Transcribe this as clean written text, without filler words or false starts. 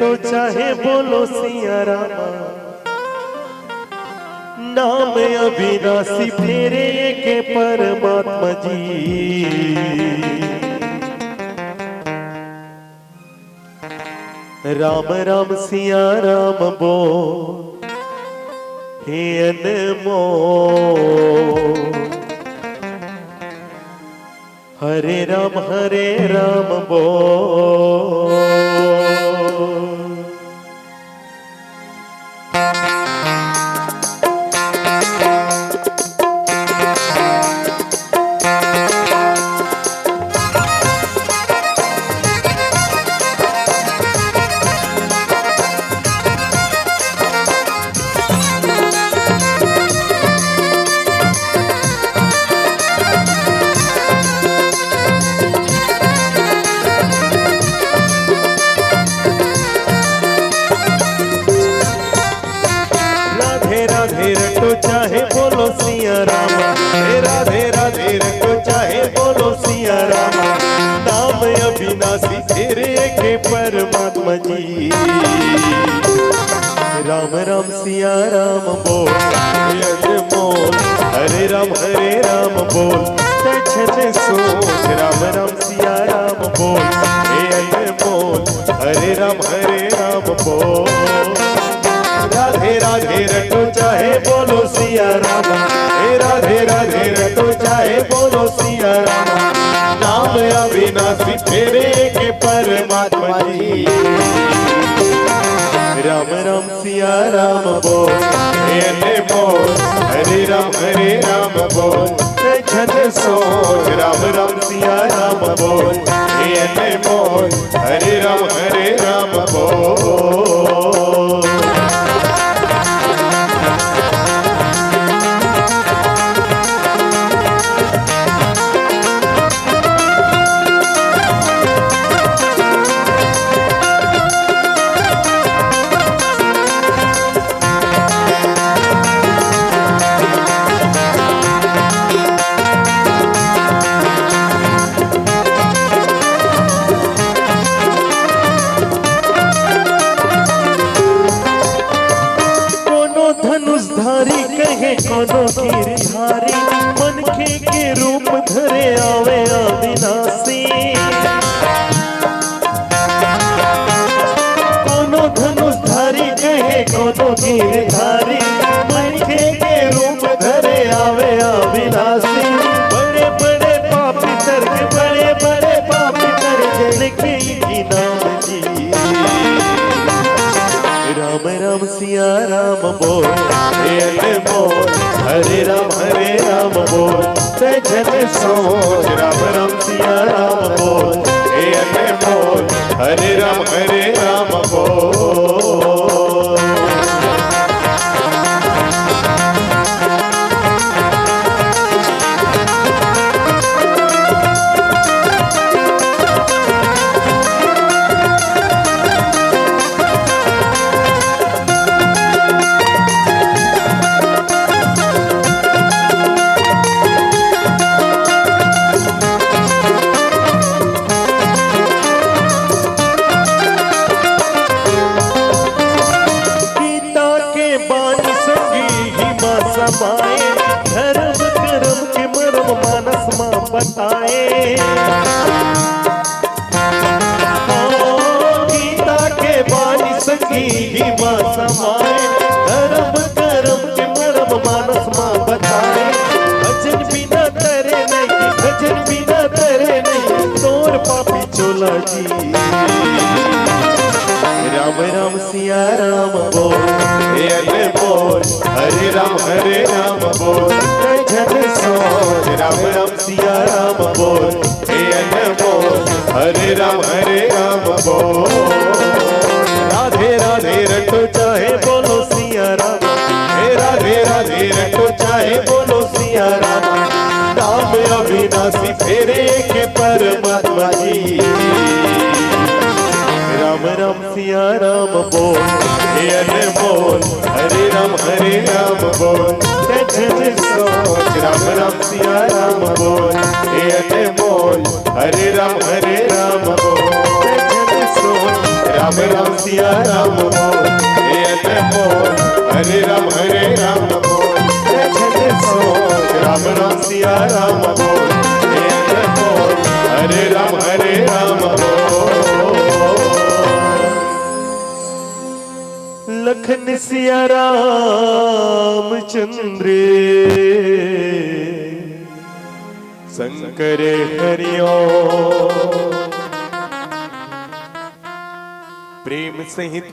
रटो चाहे बोलो सिया रामा, नाम अविनाशी फेरे के परमात्मा जी। राम राम सिया राम बोल हे अनमोल, हरे राम बोल। चाहे बोलो सिया रामा, राधे राधे रटो चाहे बोलो सिया रामा, नाम अविनाशी तेरे के परमात्मा जी। राम राम सिया राम बोल अनमोल, हरे राम बोल छन सोच। राम राम सिया राम बोल हे अनमोल, हरे राम बोल। राधे राधे रटो चाहे बोलो सिया रामा, राधे राधे रटो चाहे बोलो सिया रामा, नाम अविनाशी तेरे के परमात्मा जी। राम सिया राम बोल हे अनमोल, हरे राम बोल छन सोच। राम सिया राम बोल हे अनमोल, हरे राम बोल। धनुषधारी कहे कोनो गिरधारी, मनखे के रूप धरे आवे अविनाशी। कोनो धनुषधारी कहे कोनो गिरधारी, मनखे के रूप धरे आवे अविनाशी। बड़े बड़े पापी तर्क, बड़े बड़े पापी तर्क लिखे की नाम जी। राम सिया राम बोल हे अनमोल, हरे राम बोल छन सोच। राम सिया राम बोल हे अनमोल, हरे राम बोल। धर्म कर्म के मर्म मानस मां बताए। गीता के बानी सखी ही मां समाए, धर्म कर्म के मर्म मानस मां बताए। भजन बिना तेरे नहीं, भजन बिना तेरे नहीं, तोर पापी चोला जी। राम सिया राम बोल हे अनमोल, हरे राम बोल छन सोच। राम सिया राम बोल हे अनमोल, हरे राम बोल। राधे राधे रटो चाहे बोलो सिया रामा, राधे राधे रटो चाहे बोलो सिया रामा, नाम अविनाशी फेरे के परमात्मा जी। राम सिया राम बोल हे अनमोल, हरे राम बोल छन सोच। राम सिया राम बोल हे अनमोल, हरे राम बोल छन सोच। राम राम सिया राम बोल, हे अनमोल हरे राम बोल, जय छन सोच राम राम सिया राम बोल, हे अनमोल हरे राम बोल। लखन सिया रामचंद्र शंकर हरिओ, प्रेम सहित